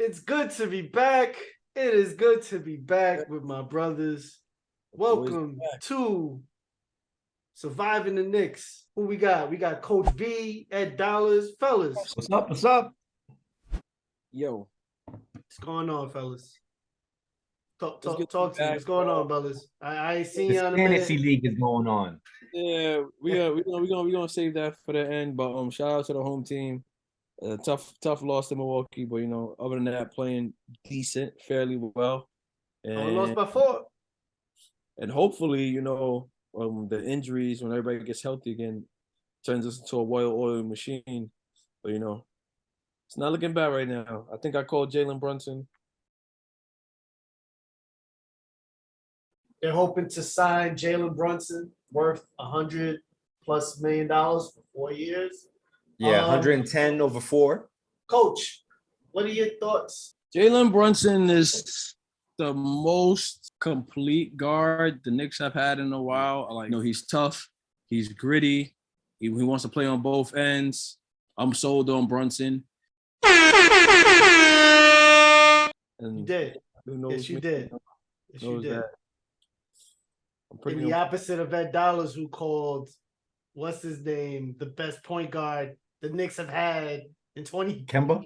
It's good to be back. It is good to be back with my brothers. Welcome to Surviving the Knicks. Who we got? We got Coach V, Ed Dollars. Fellas. What's up? What's up? Yo. What's going on, fellas? Talk to me. Back, What's going on, brothers? I ain't seen you in a Fantasy minute. League is going on. Yeah, we gonna save that for the end. But shout out to the home team. Tough loss to Milwaukee, but other than that, playing decent, fairly well. And lost by 4. And hopefully, the injuries when everybody gets healthy again turns us into a well-oiled machine. But it's not looking bad right now. I think I called Jalen Brunson. They're hoping to sign Jalen Brunson, worth $100+ million for 4 years. Yeah, 110 over 4. Coach, what are your thoughts? Jalen Brunson is the most complete guard the Knicks have had in a while. He's tough, he's gritty, he wants to play on both ends. I'm sold on Brunson. You did. Yes, you did. Yes, you did. In the opposite of Ed Dollars, who called, what's his name, the best point guard the Knicks have had in 20. Kemba?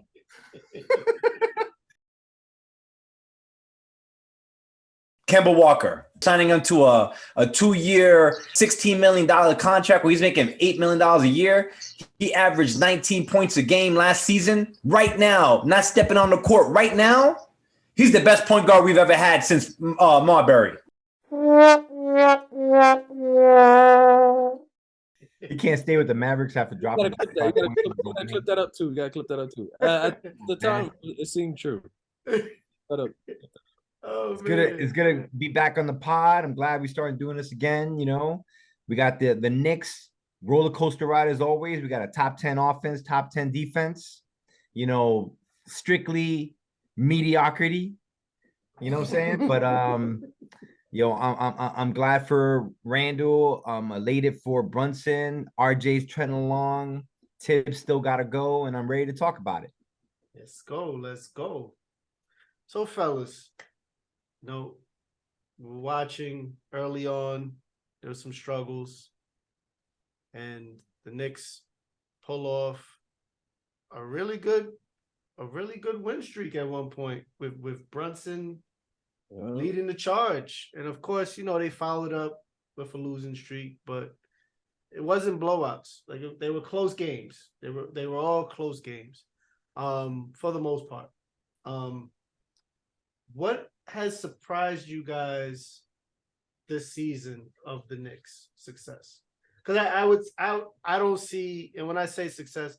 Kemba Walker signing onto a 2-year, $16 million contract where he's making $8 million a year. He averaged 19 points a game last season. Right now, not stepping on the court right now, he's the best point guard we've ever had since Marbury. He can't stay with the Mavericks after dropping. You gotta clip that up too. At the time, it seemed true. It's gonna be back on the pod. I'm glad we started doing this again. We got the Knicks roller coaster ride as always. We got a top 10 offense, top 10 defense. Strictly mediocrity. You know what I'm saying? But I'm glad for Randle. I'm elated for Brunson. RJ's treading along. Tibbs still gotta go, and I'm ready to talk about it. Let's go. So, fellas, we're watching early on. There were some struggles, and the Knicks pull off a really good win streak at one point with Brunson leading the charge. And of course, they followed up with a losing streak, but it wasn't blowouts. Like, they were close games. They were all close games, for the most part. What has surprised you guys this season of the Knicks' success? Because I don't see, and when I say success,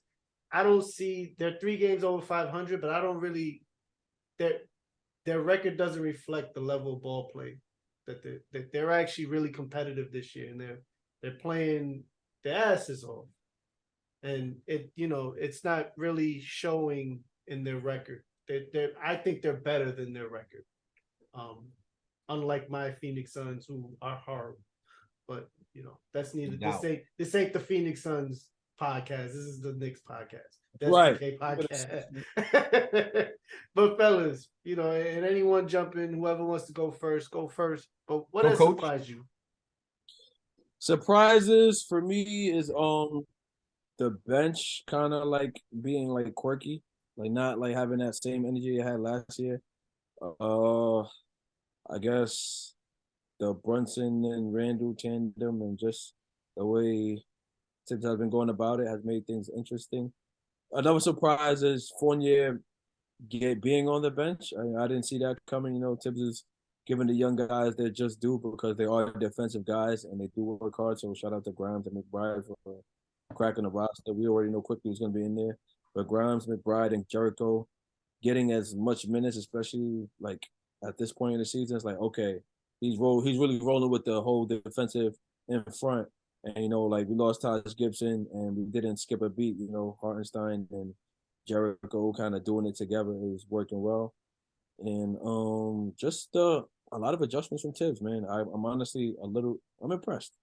I don't see they're 3 games over 500, but I don't really their record doesn't reflect the level of ball play that they're actually really competitive this year, and they're playing their asses off, and it's not really showing in their record. I think they're better than their record, unlike my Phoenix Suns, who are horrible. But that's neither. This ain't the Phoenix Suns podcast. This is the Knicks podcast. That's STK podcast. But fellas, and anyone jump in, whoever wants to go first, go first. But what has surprised you? Surprises for me is the bench kind of like being like quirky, like not like having that same energy it had last year. I guess the Brunson and Randle tandem and just the way Tibbs has been going about it has made things interesting. Another surprise is Fournier being on the bench. I didn't see that coming. Tibbs is giving the young guys their just due because they are defensive guys and they do work hard. So shout out to Grimes and McBride for cracking the roster. We already know quickly who's going to be in there. But Grimes, McBride, and Jericho getting as much minutes, especially like at this point in the season, it's like, okay, he's really rolling with the whole defensive in front. And, we lost Taj Gibson and we didn't skip a beat. Hartenstein and Jericho kind of doing it together is working well. And just a lot of adjustments from Tibbs, man. I'm honestly I'm impressed.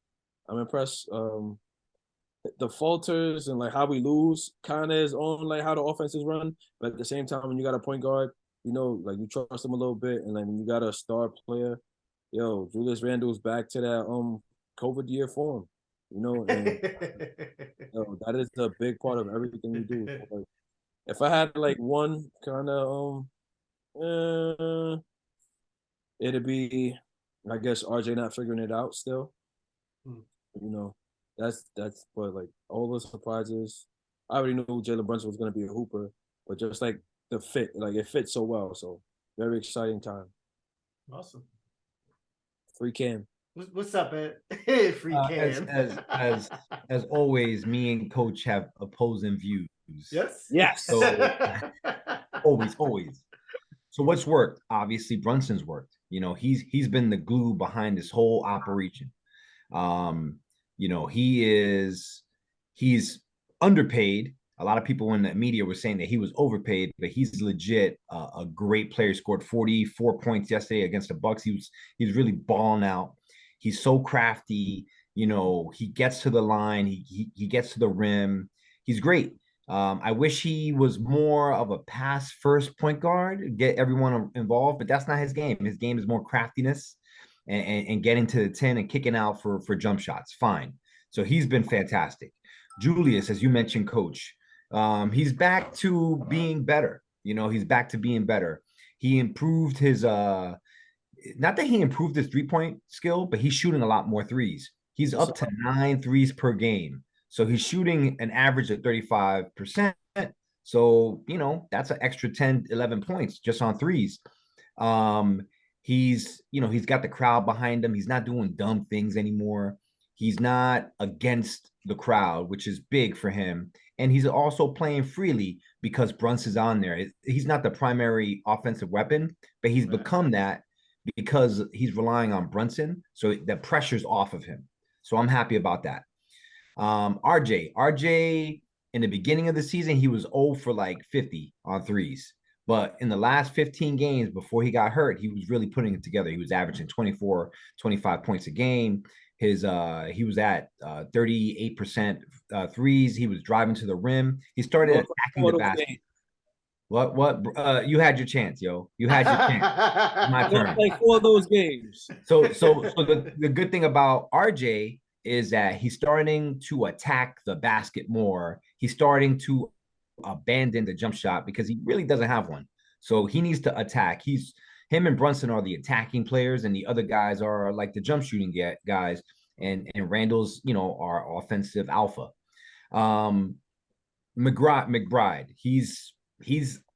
The falters and like how we lose kind of is on like how the offense is run. But at the same time, when you got a point guard like you trust him a little bit, and like when you got a star player, Julius Randle's back to that COVID year form, and that is a big part of everything we do. So, like, if I had like one kind of it'd be, I guess, RJ not figuring it out still. Hmm. That's but like all the surprises. I already knew Jalen Brunson was gonna be a hooper, but just like the fit, like it fits so well. So very exciting time. Awesome. Free Cam. What's up, Ed? Hey, free As Cam. as always, me and Coach have opposing views. Yes. Yes. So always. So what's worked? Obviously, Brunson's worked. He's been the glue behind this whole operation. He's underpaid. A lot of people in the media were saying that he was overpaid, but he's legit a great player. He scored 44 points yesterday against the Bucks. He's really balling out. He's so crafty. He gets to the line. He gets to the rim. He's great. I wish he was more of a pass first point guard, get everyone involved, but that's not his game. His game is more craftiness and getting to the 10 and kicking out for jump shots. Fine. So he's been fantastic. Julius, as you mentioned, Coach, he's back to being better. He's back to being better. He improved his not that he improved his 3-point skill, but he's shooting a lot more threes. He's up to 9 threes per game. So he's shooting an average of 35%. So, that's an extra 10, 11 points just on threes. He's got the crowd behind him. He's not doing dumb things anymore. He's not against the crowd, which is big for him. And he's also playing freely because Brunson's on there. He's not the primary offensive weapon, but he's become that because he's relying on Brunson. So the pressure's off of him. So I'm happy about that. RJ, in the beginning of the season, he was 0 for like 50 on threes. But in the last 15 games before he got hurt, he was really putting it together. He was averaging 24, 25 points a game. He was at 38% threes. He was driving to the rim. He started attacking the basket. What? You had your chance, yo. You had your chance. My turn. Like 4 of those games. So the good thing about RJ is that he's starting to attack the basket more. He's starting to abandon the jump shot because he really doesn't have one. So he needs to attack. Him and Brunson are the attacking players, and the other guys are like the jump shooting guys. And Randall's, our offensive alpha. McBride, he's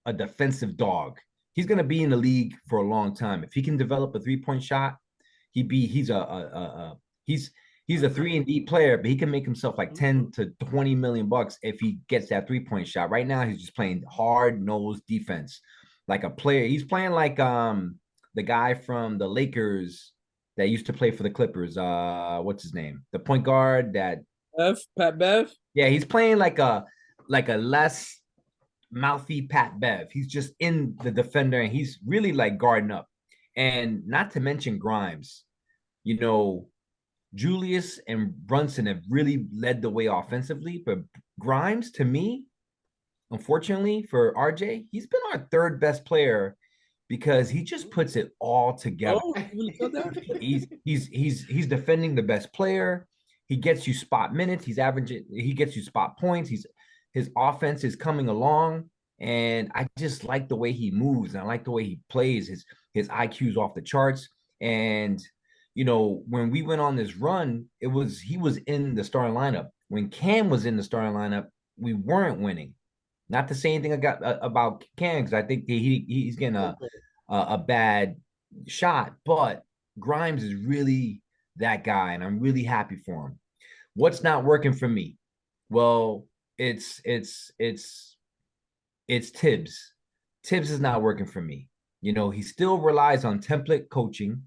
a defensive dog. He's going to be in the league for a long time. If he can develop a 3-point shot, he's a 3-and-D player, but he can make himself like 10 to 20 million bucks if he gets that 3-point shot. Right now, he's just playing hard-nosed defense. Like a player. He's playing like the guy from the Lakers that used to play for the Clippers. What's his name? The point guard that Pat Bev? Yeah, he's playing like a less mouthy Pat Bev. He's just in the defender and he's really like guarding up. And not to mention Grimes. Julius and Brunson have really led the way offensively, but Grimes, to me, unfortunately for RJ, he's been our third best player because he just puts it all together. Oh, he's defending the best player. He gets you spot minutes. He gets you spot points. His offense is coming along, and I just like the way he moves and I like the way he plays. His IQ's off the charts. And when we went on this run, he was in the starting lineup. When Cam was in the starting lineup, we weren't winning. Not to say anything about Cam, because I think he's getting a bad shot, but Grimes is really that guy, and I'm really happy for him. What's not working for me? Well, it's Tibbs. Tibbs is not working for me. He still relies on template coaching.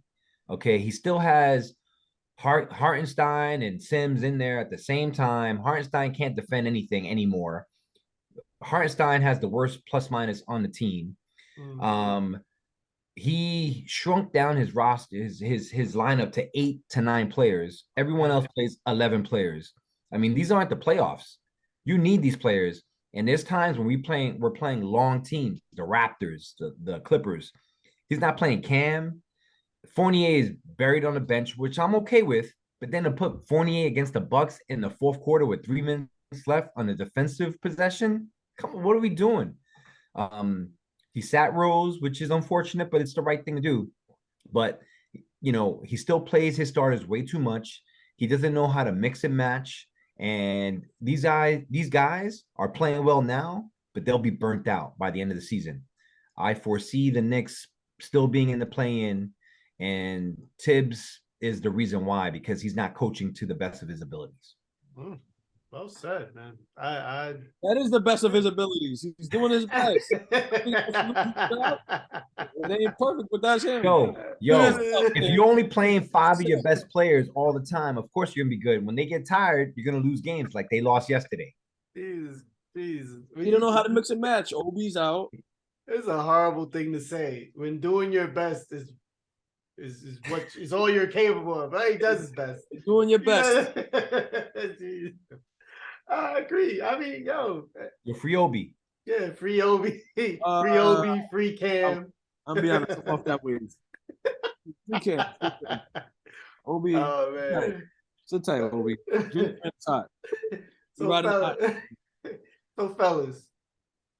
Okay, he still has Hartenstein and Sims in there at the same time. Hartenstein can't defend anything anymore. Hartenstein has the worst plus minus on the team. He shrunk down his roster, his lineup to 8 to 9 players. Everyone else plays 11 players. I mean, these aren't the playoffs. You need these players. And there's times when we're playing long teams, the Raptors, the Clippers. He's not playing Cam. Fournier is buried on the bench, which I'm okay with. But then to put Fournier against the Bucks in the fourth quarter with 3 minutes left on a defensive possession, come on, what are we doing? He sat Rose, which is unfortunate, but it's the right thing to do. But he still plays his starters way too much. He doesn't know how to mix and match. And these guys are playing well now, but they'll be burnt out by the end of the season. I foresee the Knicks still being in the play-in, and Tibbs is the reason why, because he's not coaching to the best of his abilities. Well said, man. That is the best of his abilities. He's doing his best. It ain't perfect, but that's him. Yo, if you're only playing 5 of your best players all the time, of course you're gonna be good. When they get tired, you're gonna lose games like they lost yesterday. Jesus. You don't know how to mix and match. Obi's out. It's a horrible thing to say. When doing your best is what is all you're capable of. Right? He does his best. You're doing your best. I agree. I mean, you're free Obi. Yeah, free Obi, free Obi, free Cam. I'm being honest, I'm off that way. Free Cam. Obi. Oh man, sit tight, Obi. So fellas,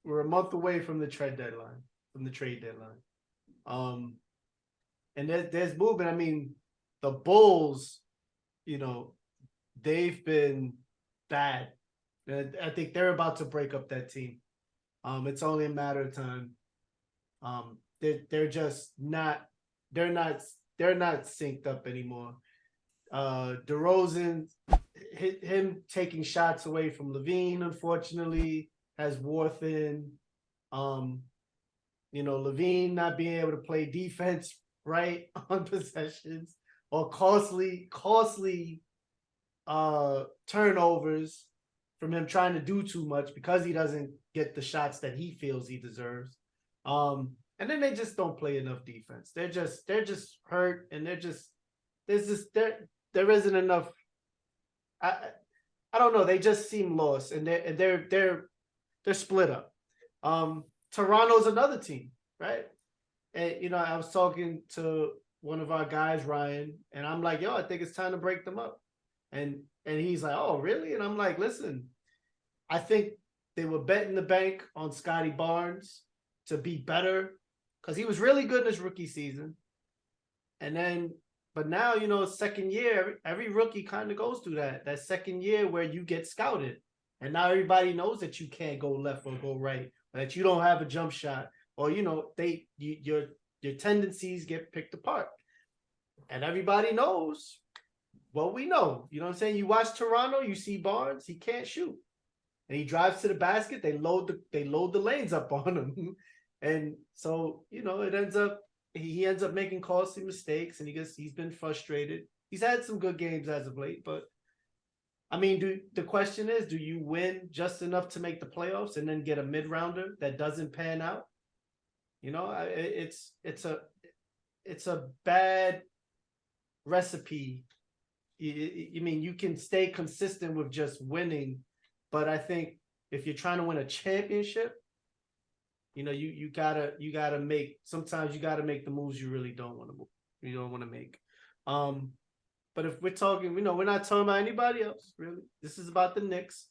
we're a month away from the trade deadline. And there's movement. I mean, the Bulls, they've been bad. I think they're about to break up that team. It's only a matter of time. They're just not. They're not synced up anymore. DeRozan, him taking shots away from Levine, unfortunately, has wore thin. Levine not being able to play defense right on possessions, or costly turnovers from him trying to do too much because he doesn't get the shots that he feels he deserves. And then they just don't play enough defense. They're just hurt, and there isn't enough. I don't know. They just seem lost, and they're split up. Toronto's another team, right? And I was talking to one of our guys, Ryan, and I'm like, I think it's time to break them up. And he's like, oh, really? And I'm like, listen, I think they were betting the bank on Scotty Barnes to be better because he was really good in his rookie season. But now, second year, every rookie kind of goes through that second year where you get scouted. And now everybody knows that you can't go left or go right, or that you don't have a jump shot, or, your tendencies get picked apart. And everybody knows what we know. You know what I'm saying? You watch Toronto, you see Barnes, he can't shoot. And he drives to the basket, they load the lanes up on him. And so, it ends up, he ends up making costly mistakes, and he's been frustrated. He's had some good games as of late, but I mean, the question is, do you win just enough to make the playoffs and then get a mid-rounder that doesn't pan out? It's a bad recipe. I mean, you can stay consistent with just winning, but I think if you're trying to win a championship, you gotta make the moves you really don't want to make. But if we're talking, we're not talking about anybody else, really. This is about the Knicks.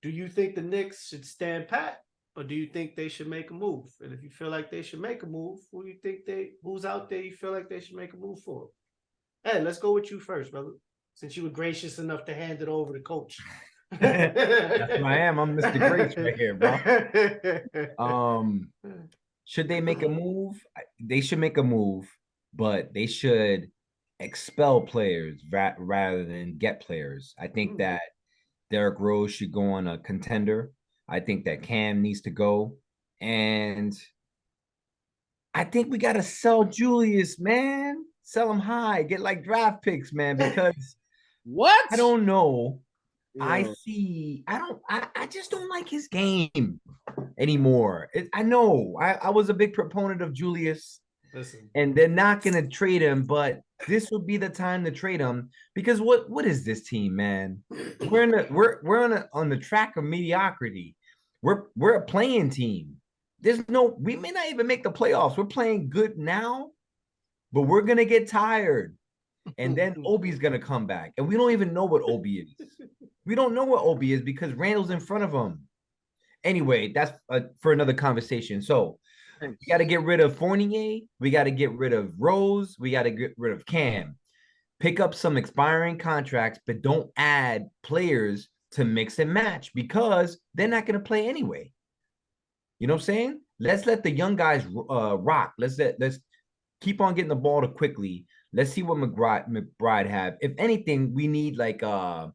Do you think the Knicks should stand pat, or do you think they should make a move? And if you feel like they should make a move, who's out there you feel like they should make a move for? Hey, let's go with you first, brother, since you were gracious enough to hand it over to Coach. That's who I am. I'm Mr. Grace right here, bro. Should they make a move? They should make a move, but they should expel players rather than get players. I think that Derrick Rose should go on a contender. I think that Cam needs to go. And I think we got to sell Julius, man. Sell him high. Get like draft picks, man, because what? I don't know. Yeah. I just don't like his game anymore. I know. I was a big proponent of Julius. Listen. And they're not going to trade him, but this would be the time to trade him, because what is this team, man? We're on the track of mediocrity. We're a playing team. We may not even make the playoffs. We're playing good now, but we're gonna get tired. And then Obi's gonna come back. And we don't even know what Obi is. We don't know what Obi is because Randle's in front of him. Anyway, that's for another conversation. So we got to get rid of Fournier. We got to get rid of Rose. We got to get rid of Cam. Pick up some expiring contracts, but don't add players to mix and match because they're not going to play anyway. You know what I'm saying? Let's let the young guys rock. Let's keep on getting the ball to quickly. Let's see what McBride have. If anything, we need like a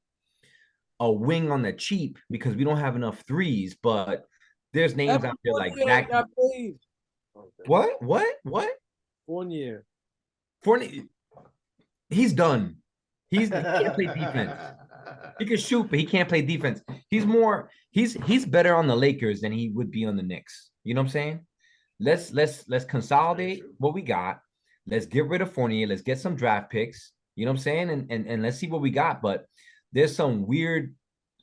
wing on the cheap because we don't have enough threes. But there's names out there like Zach. What? Fournier. He's done. He can't play defense. He can shoot, but he can't play defense. He's better on the Lakers than he would be on the Knicks. You know what I'm saying? Let's consolidate what we got. Let's get rid of Fournier. Let's get some draft picks. You know what I'm saying? And let's see what we got. But there's some weird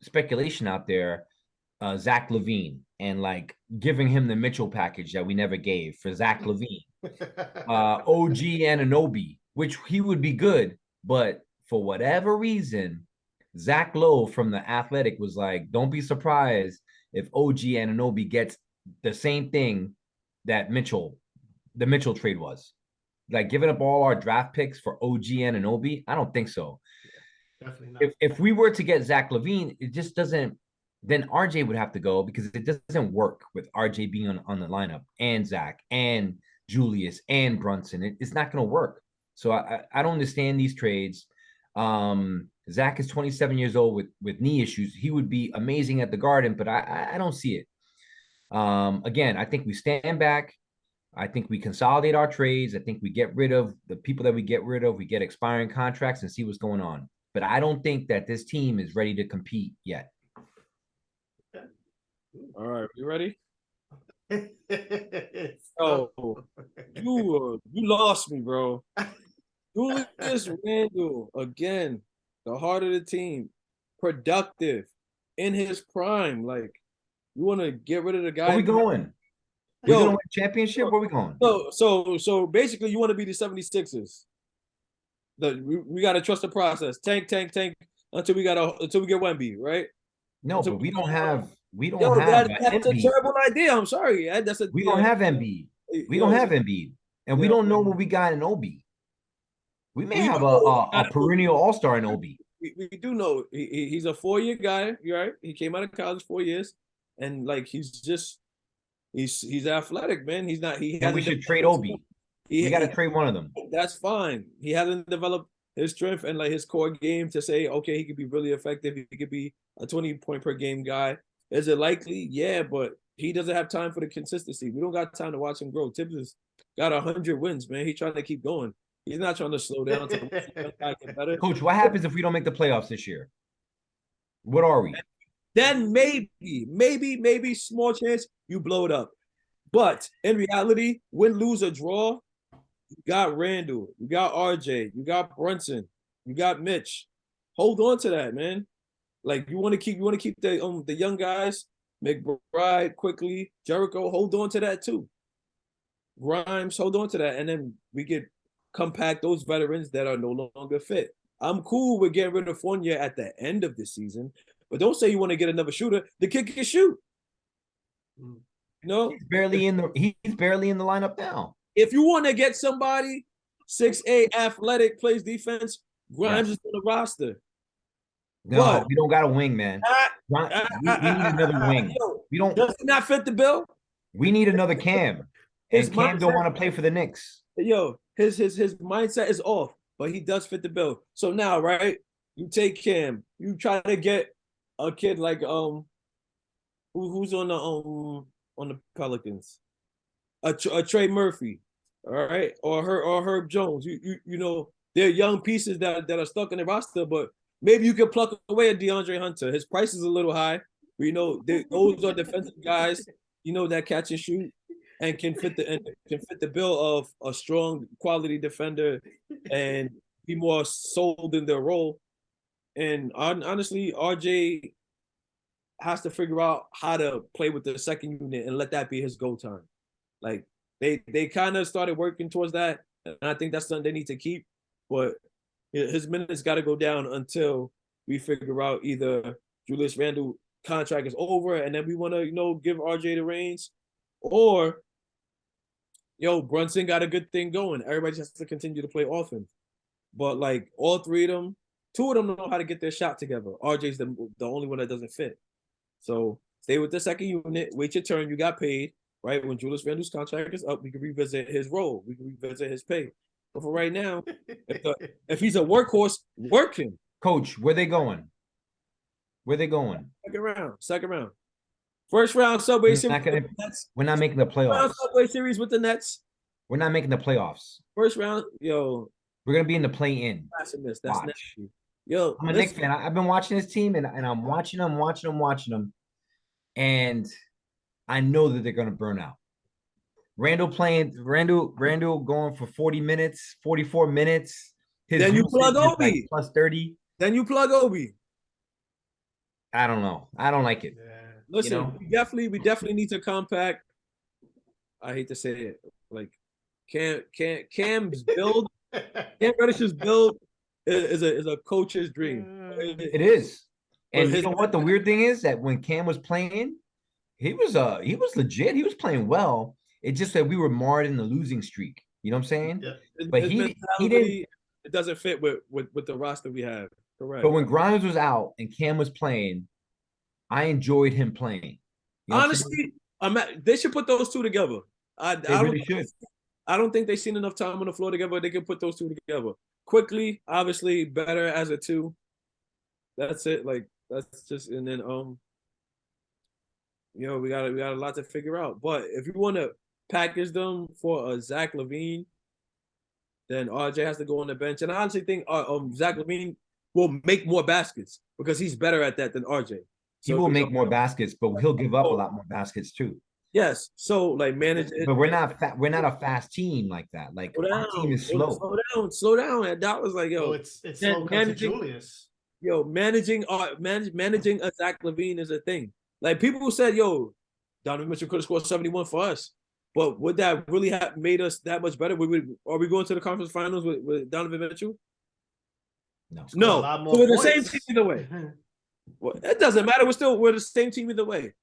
speculation out there. Zach LaVine and like giving him the Mitchell package that we never gave for Zach LaVine. OG Anunoby, which he would be good, but for whatever reason, Zach Lowe from The Athletic was like, don't be surprised if OG Anunoby gets the same thing that the Mitchell trade was. Like giving up all our draft picks for OG Anunoby? I don't think so. Definitely not. If we were to get Zach LaVine, it just doesn't. Then RJ would have to go because it doesn't work with RJ being on the lineup and Zach and Julius and Brunson. It's not going to work. So I don't understand these trades. Zach is 27 years old with knee issues. He would be amazing at the Garden, but I don't see it. Again, I think we stand back. I think we consolidate our trades. I think we get rid of the people that we get rid of. We get expiring contracts and see what's going on. But I don't think that this team is ready to compete yet. All right, you ready? Oh, you lost me, bro. Julius Randle, again, the heart of the team, productive, in his prime. Like, you want to get rid of the guy. Where we going? We're going to win a championship? Where we going? So basically, you want to be the 76ers. We got to trust the process. Tank until we get Wemby, right? No, but we don't have that's a terrible idea. I'm sorry. We don't have Embiid. We don't have Embiid. And we don't know what we got in Obi. We may have a perennial all-star in Obi. We do know he's a 4-year guy, right? He came out of college 4 years, and like he's athletic, man. And we should trade Obi. We got to trade one of them. That's fine. He hasn't developed his strength and like his core game to say, okay, he could be really effective. He could be a 20-point per game guy. Is it likely? Yeah, but he doesn't have time for the consistency. We don't got time to watch him grow. Tibbs has got 100 wins, man. He's trying to keep going. He's not trying to slow down. Coach, what happens if we don't make the playoffs this year? What are we? Then maybe small chance you blow it up. But in reality, win, lose, or draw, you got Randle, you got RJ, you got Brunson, you got Mitch. Hold on to that, man. Like you want to keep the young guys, McBride quickly, Jericho, hold on to that too. Grimes, hold on to that, and then we get compact those veterans that are no longer fit. I'm cool with getting rid of Fournier at the end of the season, but don't say you want to get another shooter. The kid can shoot. No, he's barely in the lineup now. If you want to get somebody 6'8", athletic, plays defense, Grimes is on the roster. No, we don't got a wing, man. We need another wing. Does it not fit the bill? We need another Cam. And Cam don't want to play for the Knicks. Yo, his mindset is off, but he does fit the bill. So now, right? You take Cam. You try to get a kid like who's on the Pelicans, a Trey Murphy, all right, or Herb Jones. You know they're young pieces that are stuck in the roster, but maybe you can pluck away a DeAndre Hunter. His price is a little high. But, those are defensive guys, that catch and shoot and can fit the bill of a strong quality defender and be more sold in their role. And honestly, RJ has to figure out how to play with the second unit and let that be his go time. Like they kind of started working towards that, and I think that's something they need to keep. But his minutes got to go down until we figure out either Julius Randle contract is over, and then we want to give RJ the reins, or Brunson got a good thing going. Everybody just has to continue to play offense. But like all three of them, two of them know how to get their shot together. RJ's the only one that doesn't fit. So stay with the second unit, wait your turn. You got paid, right? When Julius Randle's contract is up, we can revisit his role. We can revisit his pay. But for right now, if he's a workhorse, work him. Coach, where they going? Second round. First round Subway Series with the Nets. We're not making the playoffs. Subway Series with the Nets. We're not making the playoffs. First round, we're gonna be in the play-in. That's nasty. I'm a Knicks fan. I've been watching this team, and I'm watching them, and I know that they're gonna burn out. Randle going for 40 minutes, 44 minutes. Then you plug Obi. Plus 30. Then you plug Obi. I don't know. I don't like it. Yeah. Listen, we definitely need to compact. I hate to say it, like Cam's build, Cam Reddish's build is a coach's dream. It is. And you know what the weird thing is, that when Cam was playing, he was legit. He was playing well. It's just that we were marred in the losing streak. You know what I'm saying? Yeah. But he didn't. It doesn't fit with the roster we have. Correct. But when Grimes was out and Cam was playing, I enjoyed him playing. Honestly, they should put those two together. They really should. I don't think they've seen enough time on the floor together. They can put those two together quickly. Obviously, better as a two. That's it. Like that's just, and then we got a lot to figure out. But if you want to package them for a Zach LaVine, then RJ has to go on the bench. And I honestly think Zach LaVine will make more baskets because he's better at that than RJ. He will make more baskets, but he'll give up a lot more baskets too. Yes. So like manage it. But we're not a fast team like that. Like our team is slow. Slow down. And that was like, it's slow because of Julius. Managing a Zach LaVine is a thing. Like people said, Donovan Mitchell could have scored 71 for us. But would that really have made us that much better? Are we going to the conference finals with Donovan Mitchell? No. So we're the same team either way. Well, it doesn't matter. We're the same team either way.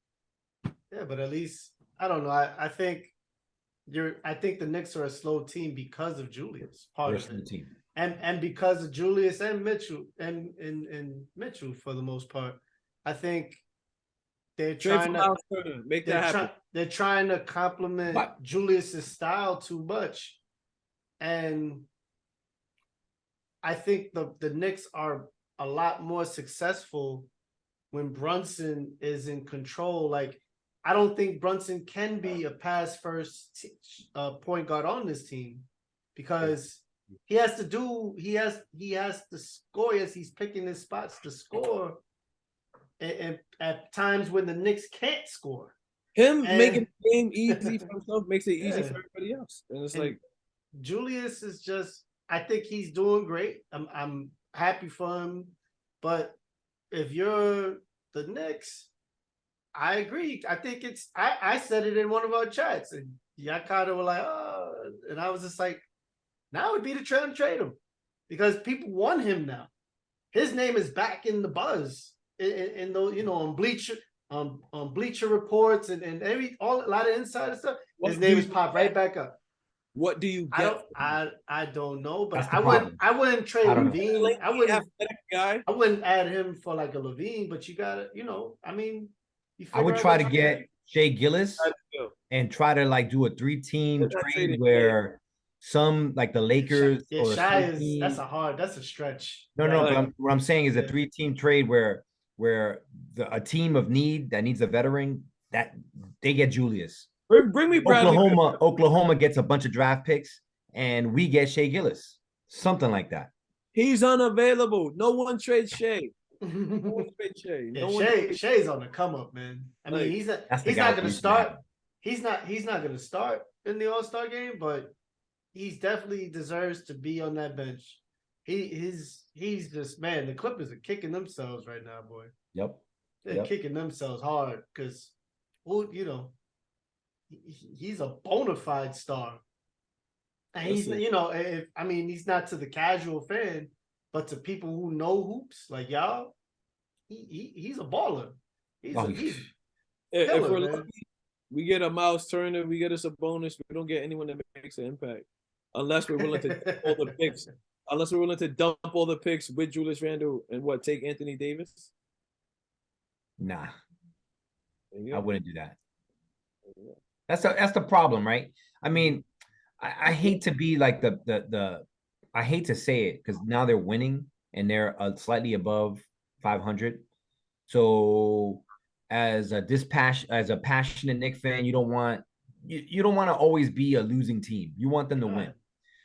Yeah, but at least I don't know. I think the Knicks are a slow team because of Julius. Part of the team, and because of Julius and Mitchell and Mitchell for the most part. I think they're trying to make that happen. They're trying to complement Julius's style too much, and I think the Knicks are a lot more successful when Brunson is in control. Like, I don't think Brunson can be a pass first point guard on this team because he has to score as he's picking his spots to score. And at times when the Knicks can't score. Making the game easy for himself makes it easy for everybody else. And it's like Julius is just, I think he's doing great. I'm happy for him. But if you're the Knicks, I agree. I think I said it in one of our chats, and y'all kind of were like, oh, and I was just like, now would be the time to trade him because people want him now. His name is back in the buzz in the on Bleacher Reports and a lot of insider stuff. His name is popped right back up. What do you get? I don't know, but I wouldn't trade LaVine. I wouldn't add him for like a LaVine, but you gotta, I would try to get Shea Gillis and try to like do a 3-team trade where some like the Lakers or that's a stretch. No, but what I'm saying is a 3-team trade where a team of need that needs a veteran that they get Julius. Bring me Bradley. Oklahoma gets a bunch of draft picks, and we get Shea Gillis, something like that. He's unavailable. No one trades Shea. Shea's on the come up, man. I mean, he's not going to start. He's not going to start in the All-Star game, but he definitely deserves to be on that bench. He's just, man. The Clippers are kicking themselves right now, boy. Yep. They're kicking themselves hard because, he's a bona fide star. And he's, he's not to the casual fan, but to people who know hoops, like y'all, he's a baller. He's if we're lucky, we get a Miles Turner, we get us a bonus. We don't get anyone that makes an impact, unless we're willing to dump all the picks. Unless we're willing to dump all the picks with Julius Randle and take Anthony Davis. Nah, I wouldn't do that. That's the problem, right? I mean, I hate to be like I hate to say it because now they're winning and they're slightly above 500. So as a passionate Knicks fan, you don't want to always be a losing team. You want them to win.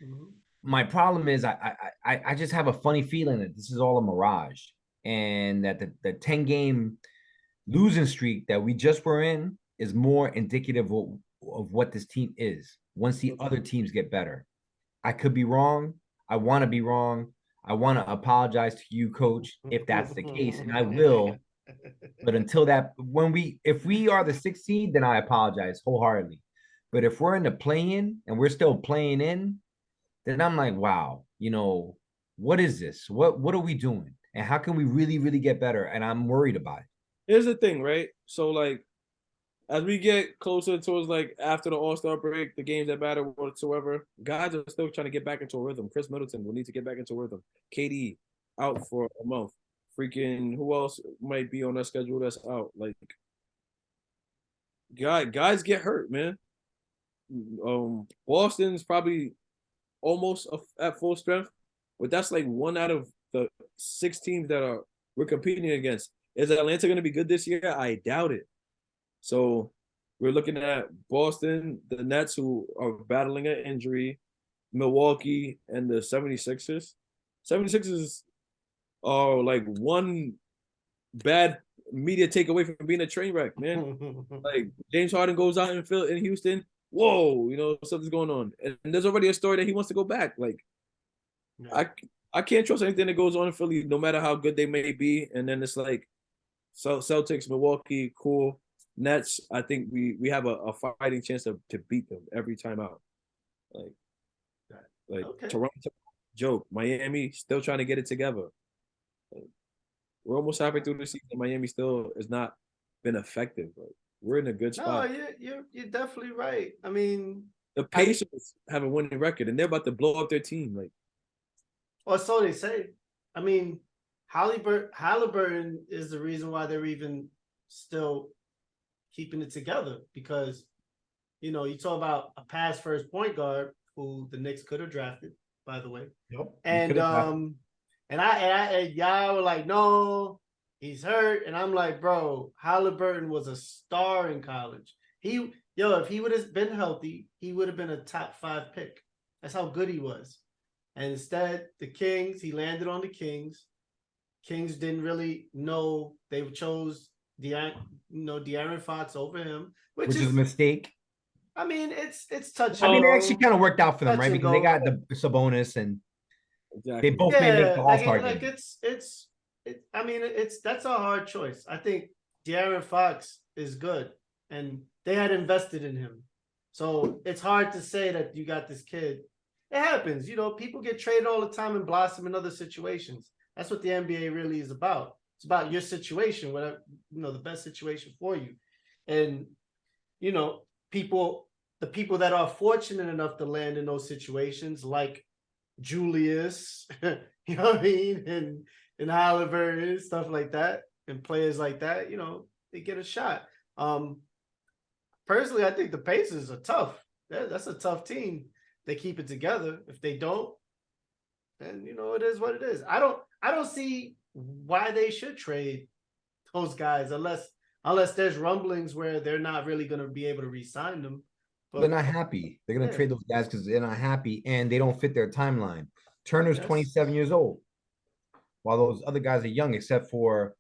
Mm-hmm. My problem is I just have a funny feeling that this is all a mirage and that the 10-game losing streak that we just were in is more indicative of what this team is once the other teams get better. I could be wrong. I want to be wrong. I want to apologize to you, Coach, if that's the case, and I will. But until that, if we are the 6th seed, then I apologize wholeheartedly. But if we're in the play-in and we're still playing in, then I'm like, wow, what is this? What are we doing? And how can we really, really get better? And I'm worried about it. Here's the thing, right? So, like, as we get closer towards, like, after the All-Star break, the games that matter whatsoever, guys are still trying to get back into a rhythm. Chris Middleton will need to get back into a rhythm. KD out for a month. Freaking, who else might be on that schedule that's out? Like, guys get hurt, man. Boston's probably almost at full strength, but that's like 1 out of the 6 teams that we're competing against. Is Atlanta going to be good this year? I doubt it. So we're looking at Boston, the Nets, who are battling an injury, Milwaukee, and the 76ers. 76ers are like one bad media takeaway from being a train wreck, man. Like, James Harden goes out in Houston. Whoa, something's going on. And there's already a story that he wants to go back. Like, yeah. I can't trust anything that goes on in Philly, no matter how good they may be. And then it's like, Celtics, Milwaukee, cool. Nets, I think we have a fighting chance to beat them every time out. Like okay. Toronto, joke. Miami still trying to get it together. Like, we're almost halfway through the season. Miami still has not been effective. Like, we're in a good spot. No, you're definitely right. I mean, the Pacers have a winning record, and they're about to blow up their team. Like, well, so they say. I mean, Halliburton is the reason why they're even still keeping it together because, you talk about a pass first point guard who the Knicks could have drafted, by the way. Yep. And y'all were like, no, he's hurt. And I'm like, bro, Halliburton was a star in college. If he would have been healthy, he would have been a top 5 pick. That's how good he was. And instead, he landed on the Kings. Kings didn't really know. They chose De'Aaron Fox over him, which is a mistake. I mean, it's touch. I mean, it actually kind of worked out for them, right? Because they got the Sabonis and they both made the All-Star game. That's a hard choice. I think De'Aaron Fox is good, and they had invested in him, so it's hard to say that you got this kid. It happens, people get traded all the time and blossom in other situations. That's what the NBA really is about. It's about your situation, whatever, the best situation for you. And, the people that are fortunate enough to land in those situations, like Julius, you know what I mean? And Halliburton, stuff like that, and players like that, they get a shot. Personally, I think the Pacers are tough. That's a tough team. They keep it together. If they don't, then it is what it is. I don't see why they should trade those guys unless there's rumblings where they're not really going to be able to re-sign them. But they're not happy. They're going to trade those guys because they're not happy and they don't fit their timeline. Turner's 27 years old, while those other guys are young, except for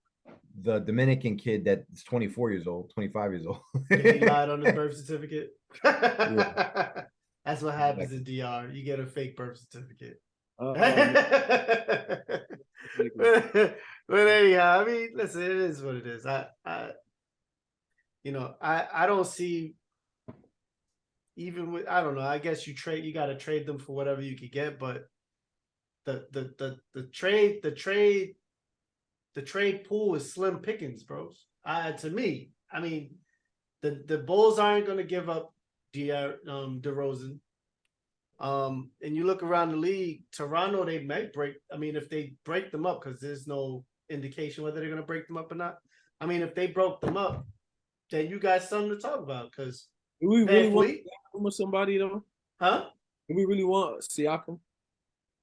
the Dominican kid that's 24 years old, 25 years old. He lied on his birth certificate. Yeah. That's what happens in DR. You get a fake birth certificate. But anyhow, I mean, listen, it is what it is. I don't see, even with, I don't know, I guess you got to trade them for whatever you could get, but the trade pool is slim pickings, bros. To me, I mean, the Bulls aren't going to give up DeRozan. And you look around the league, Toronto, they might break. I mean, if they break them up, because there's no indication whether they're going to break them up or not. I mean, if they broke them up, then you got something to talk about. Because do we really want Siakam or somebody though? Huh? Do we really want Siakam?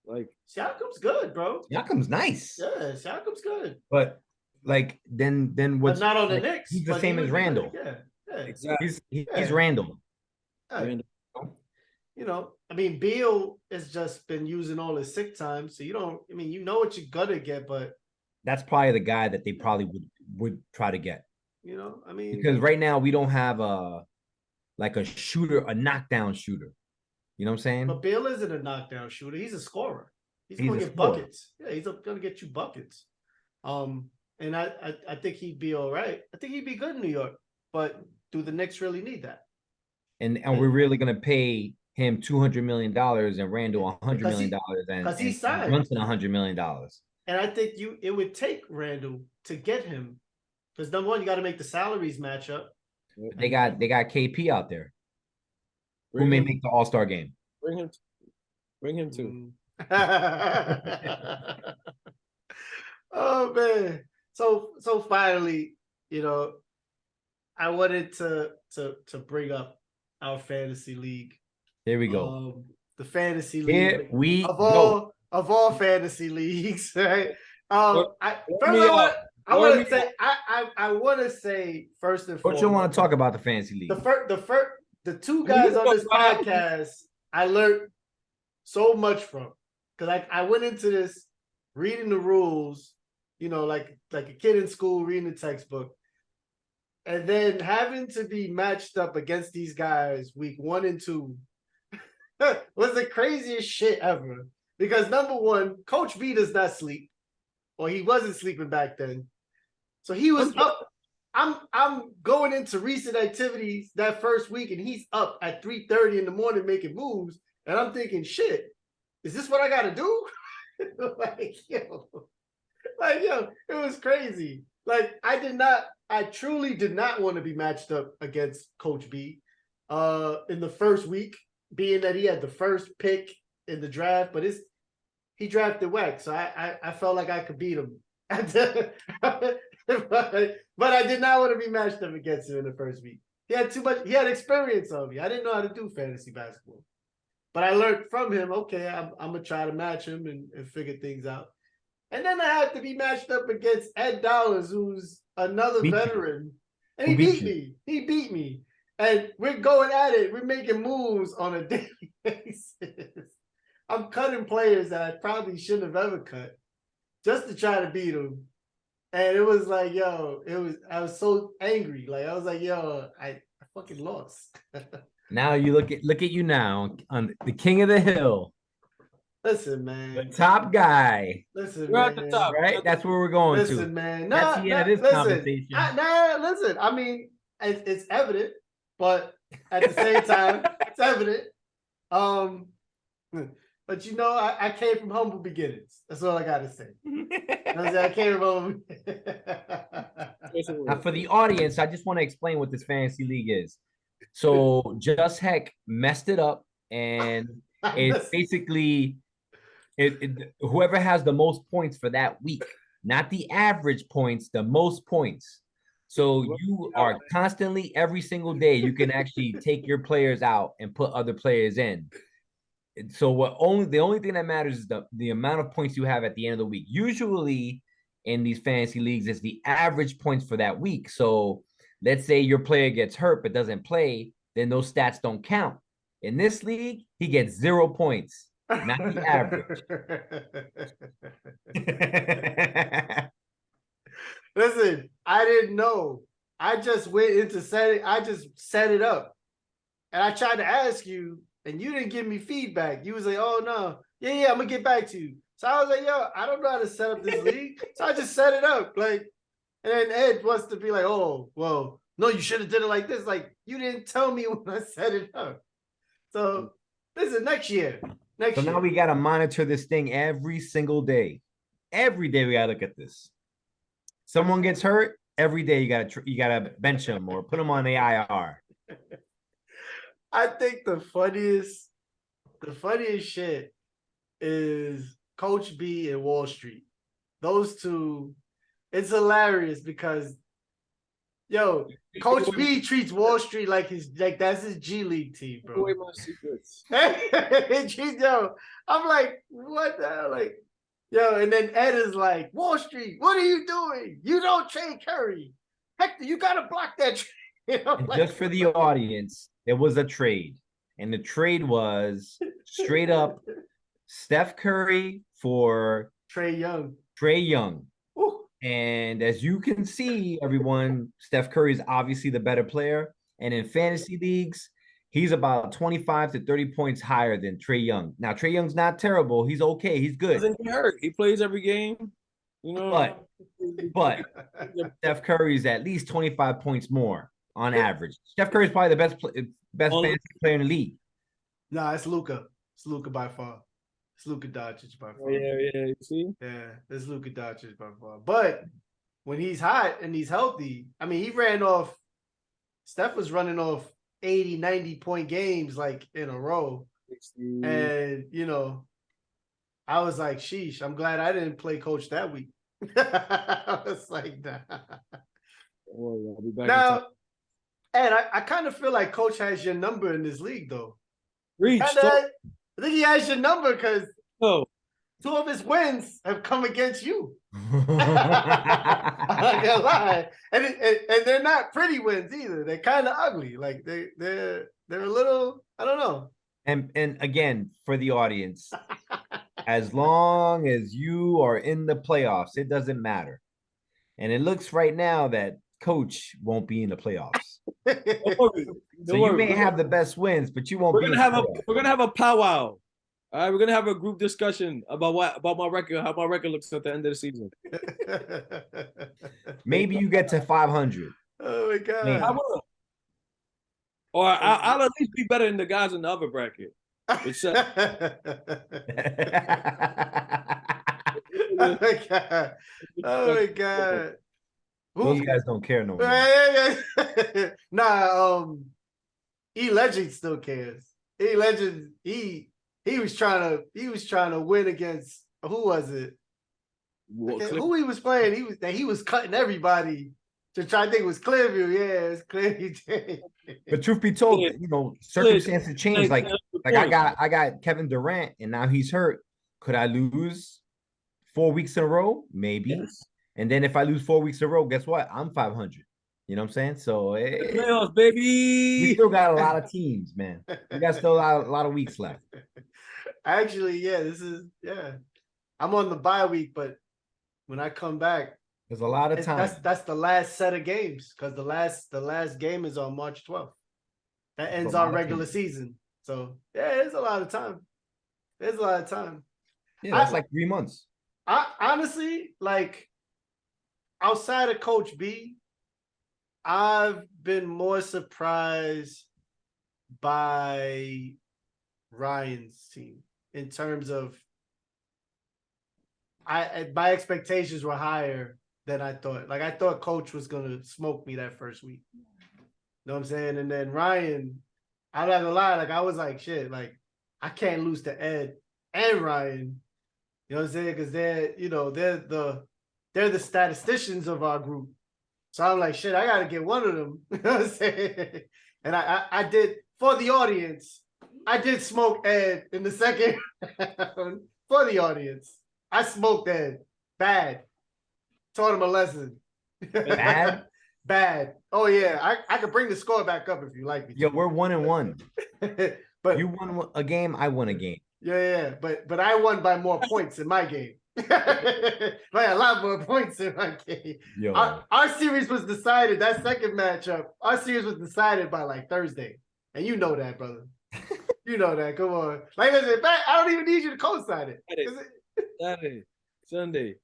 Like Siakam's good, bro. Siakam's nice. Yeah, Siakam's good. But like then what's but not on the Knicks. He's the same as Randle. Yeah, exactly. He's Randle. Randle. I mean, Beal has just been using all his sick time, so you know what you're gonna get, but that's probably the guy that they probably would try to get. I mean, because right now we don't have a shooter, a knockdown shooter. You know what I'm saying? But Beal isn't a knockdown shooter. He's a scorer. He's gonna get buckets. Yeah, he's gonna get you buckets. And I think he'd be all right. I think he'd be good in New York. But do the Knicks really need that? And we're really gonna pay him $200 million and Randle $100 million because he signed Brunson $100 million. And I think it would take Randle to get him, because number one, you got to make the salaries match up. They got KP out there who may make the All-Star game. Bring him too. Oh man! So finally, I wanted to bring up our fantasy league. Here we go. The fantasy league. Here we go. Of all fantasy leagues, right? I want to say first and foremost. What you want to talk about the fantasy league? The two guys on this podcast, I learned so much from, because I went into this reading the rules, like a kid in school reading the textbook, and then having to be matched up against these guys week 1 and 2 was the craziest shit ever. Because number one, Coach B does not sleep, or he wasn't sleeping back then. So he was up. I'm going into recent activities that first week, and he's up at 3:30 in the morning making moves, and I'm thinking, shit, is this what I got to do? Yo, it was crazy. I truly did not want to be matched up against Coach B in the first week, being that he had the first pick in the draft, but he drafted whack, so I felt like I could beat him. But I did not want to be matched up against him in the first week. He had experience on me. I didn't know how to do fantasy basketball. But I learned from him, okay, I'm gonna try to match him and figure things out. And then I had to be matched up against Ed Dollars, who's another veteran. And he beat me. He beat me. And we're going at it. We're making moves on a daily basis. I'm cutting players that I probably shouldn't have ever cut just to try to beat them. And it was like, I was so angry. Like, I was like, I fucking lost. Now you look at you now on the king of the hill. Listen, man. The top guy. Listen, we're man. at the top, right? That's where we're going to. Listen, man. That's the end of this conversation. Listen. I mean, it's evident, but at the same time, it's evident. But I came from humble beginnings. That's all I gotta say. I came from Now, for the audience, I just want to explain what this fantasy league is. So Just Heck messed it up, and it's basically whoever has the most points for that week, not the average points, the most points. So you are constantly, every single day, you can actually take your players out and put other players in. So the only thing that matters is the amount of points you have at the end of the week. Usually in these fantasy leagues, it's the average points for that week. So let's say your player gets hurt but doesn't play, then those stats don't count. In this league, he gets 0 points, not the average. Listen, I didn't know. I just went into setting. I just set it up, and I tried to ask you and you didn't give me feedback. You was like, oh no, yeah, I'm gonna get back to you. So I was like, yo, I don't know how to set up this league. So I just set it up. Like, and then Ed wants to be like, oh, well, no, you should have did it like this. Like, you didn't tell me when I set it up. So this is next year. So now we got to monitor this thing every single day. Every day we got to look at this. Someone gets hurt, every day you got to bench him or put him on the IR. I think the funniest shit is Coach B and Wall Street. Those two, it's hilarious because, yo, Coach B treats Wall Street like that's his G League team, bro. Away my secrets. Yo, I'm like, what the hell? Like, yo, and then Ed is like, Wall Street, what are you doing? You don't trade Curry. Hector, you gotta block that trade. You know, And like, just for the audience, there was a trade. And the trade was straight up Steph Curry for Trae Young. Ooh. And as you can see, everyone, Steph Curry is obviously the better player. And in fantasy leagues, he's about 25 to 30 points higher than Trae Young. Now, Trae Young's not terrible. He's okay. He's good. Doesn't get hurt. He plays every game. You know, But Steph Curry's at least 25 points more on average. Steph Curry's probably the best fantasy player in the league. Nah, it's Luka. It's Luka by far. It's Luka Doncic by far. Yeah, you see? Yeah, it's Luka Doncic by far. But when he's hot and he's healthy, I mean, Steph was running off 80, 90-point games like in a row. 60. And, you know, I was like, sheesh, I'm glad I didn't play coach that week. I was like, nah. I'll be back Now, Ed, I kind of feel like coach has your number in this league, though. I I think he has your number because Oh, 2 of his wins have come against you. I'm not gonna lie, and they're not pretty wins either. They're kind of ugly. Like they're a little, I don't know. And again, for the audience, as long as you are in the playoffs, it doesn't matter. And it looks right now that coach won't be in the playoffs. So you may have the best wins, but you won't be. We're gonna have a powwow. All right, we're gonna have a group discussion about my record, how my record looks at the end of the season. Maybe you get to 500. Oh my god! I will. Or I'll at least be better than the guys in the other bracket. Oh my god! Oh my god! Those guys don't care no more. Nah, E Legend still cares. E Legend, he was trying to win against, who was it? Who he was playing? He was cutting everybody to try. I think it was Clearview. Yeah, it's Clearview. But truth be told, you know, circumstances change. Like I got Kevin Durant, and now he's hurt. Could I lose 4 weeks in a row? Maybe. Yes. And then if I lose 4 weeks in a row, guess what? I'm 500. You know what I'm saying? So playoffs, baby. We still got a lot of teams, man. We got still a lot of weeks left. Actually, yeah, I'm on the bye week, but when I come back, there's a lot of time. That's the last set of games because the last game is on March 12th. That ends our regular season. So yeah, there's a lot of time. Yeah, that's like 3 months. I honestly, like, outside of Coach B, I've been more surprised by Ryan's team in terms of my expectations were higher than I thought. Like, I thought Coach was gonna smoke me that first week. You know what I'm saying? And then Ryan, I'm not gonna lie, like I was like, shit, like I can't lose to Ed and Ryan. You know what I'm saying? Because they're the statisticians of our group. So I'm like, shit, I gotta get one of them. You know what I'm saying? And I did, for the audience, I did smoke Ed in the second round for the audience. I smoked Ed. Bad. Taught him a lesson. Bad? Bad. Oh yeah. I could bring the score back up if you like me. Yo, we're 1-1. But you won a game, I won a game. Yeah. But I won by more points in my game. By a lot more points in my game. Yo. Our series was decided, that second matchup, our series was decided by like Thursday. And you know that, brother. You know that. Come on. Like I said, I don't even need you to co-sign it. Saturday, Sunday.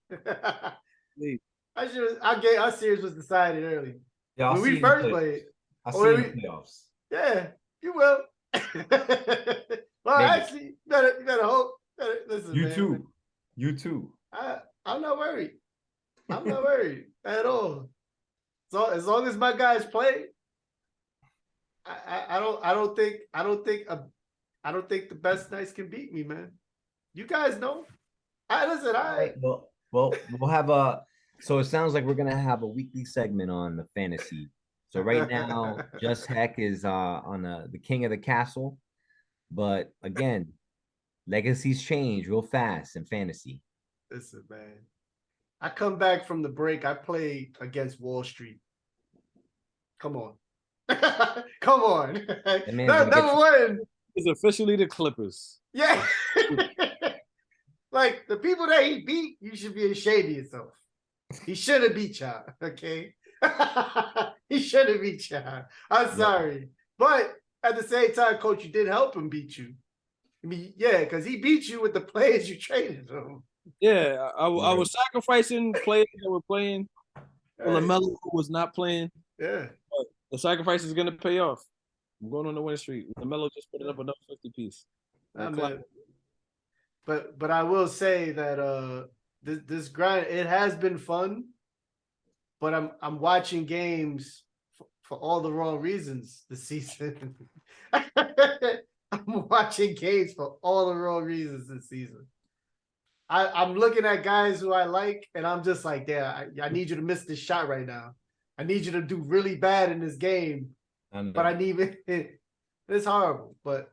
Our series was decided early. Yeah, when we first played. I'll see you in the playoffs. Yeah, you will. Well, Maybe. actually, you better hope. Listen, You man. too. You too. I'm not worried. I'm not worried at all. So as long as my guys play, I don't think the best Knights can beat me, man. You guys know. Well, we'll have so it sounds like we're gonna have a weekly segment on the fantasy. So right now, Just Heck is on the king of the castle. But again, legacies change real fast in fantasy. Listen, man. I come back from the break. I played against Wallstreet. Come on. Come on. Number one. It's officially the Clippers. Yeah. Like the people that he beat, you should be ashamed of yourself. He should have beat y'all. Okay. He should have beat y'all. I'm sorry. But at the same time, coach, you did help him beat you. I mean, yeah, because he beat you with the players you traded him. Yeah, I was sacrificing players that were playing. LaMelo was not playing. Yeah. But the sacrifice is going to pay off. I'm going on the win streak. LaMelo just put it up another 50 piece. But I will say that this grind, it has been fun. But I'm watching games for all the wrong reasons this season. I'm watching games for all the wrong reasons this season. I'm looking at guys who I like, and I'm just like, yeah, I need you to miss this shot right now. I need you to do really bad in this game. But I need it. It's horrible. But,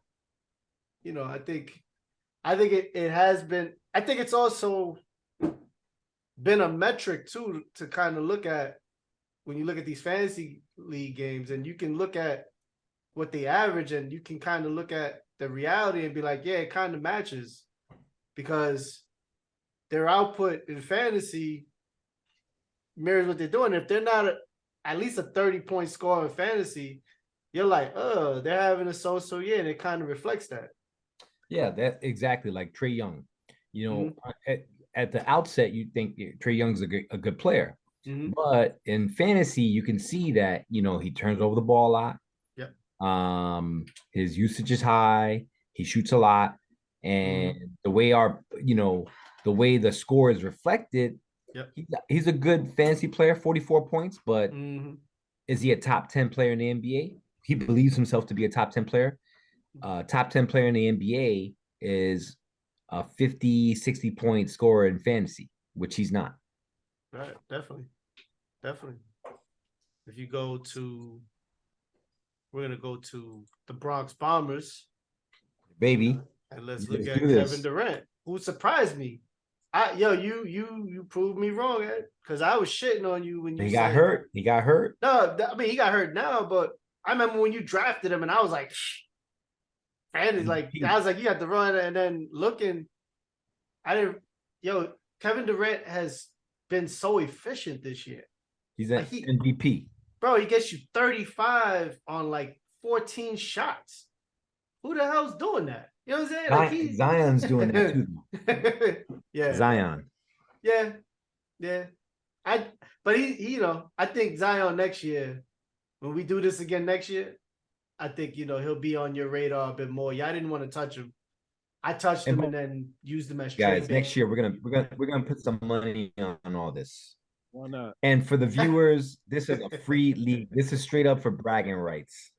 you know, I think it has been, I think it's also been a metric too to kind of look at when you look at these fantasy league games, and you can look at what they average, and you can kind of look at the reality and be like, yeah, it kind of matches, because their output in fantasy mirrors what they're doing. If they're not at least a 30-point score in fantasy, you're like, oh, they're having a so-so year, and it kind of reflects that. Yeah, that exactly like Trae Young. You know, at the outset, you think Trae Young's a good player. Mm-hmm. But in fantasy, you can see that, you know, he turns over the ball a lot. Yep. His usage is high. He shoots a lot. And the way the way the score is reflected, yep, he's a good fantasy player, 44 points, but is he a top 10 player in the NBA? He believes himself to be a top 10 player. Top 10 player in the NBA is a 50, 60 point scorer in fantasy, which he's not. Right, definitely. If you go to, we're going to go to the Bronx Bombers. Baby. And let's look at Kevin Durant, who surprised me. You proved me wrong, Ed, because I was shitting on you when you got hurt. He got hurt. No, I mean, he got hurt now, but I remember when you drafted him, and I was like, and like, I was like, you got to run, and then looking, Kevin Durant has been so efficient this year. He's an MVP. Bro, he gets you 35 on like 14 shots. Who the hell's doing that? You know what I'm saying? Like Zion's doing that too. Yeah. Zion. Yeah. But he I think Zion next year, when we do this again next year, I think, he'll be on your radar a bit more. Yeah, I didn't want to touch him. I touched him and then used him as guys. trade next year we're gonna put some money on all this. Why not? And for the viewers, this is a free league. This is straight up for bragging rights.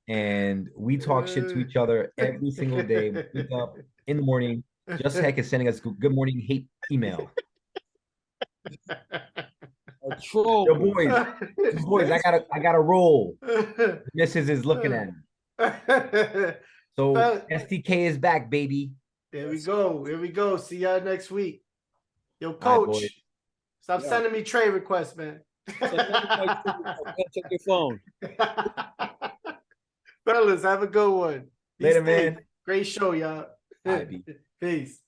And we talk shit to each other every single day. We wake up in the morning. Just Heck is sending us good morning hate email. A troll. Yo, boys, I gotta roll. The missus is looking at him. So STK is back, baby. There we go. Here we go. See y'all next week. Yo, coach, stop sending me trade requests, man. Check your phone. Fellas, have a good one. Later, man. Great show, y'all. Bye, Peace.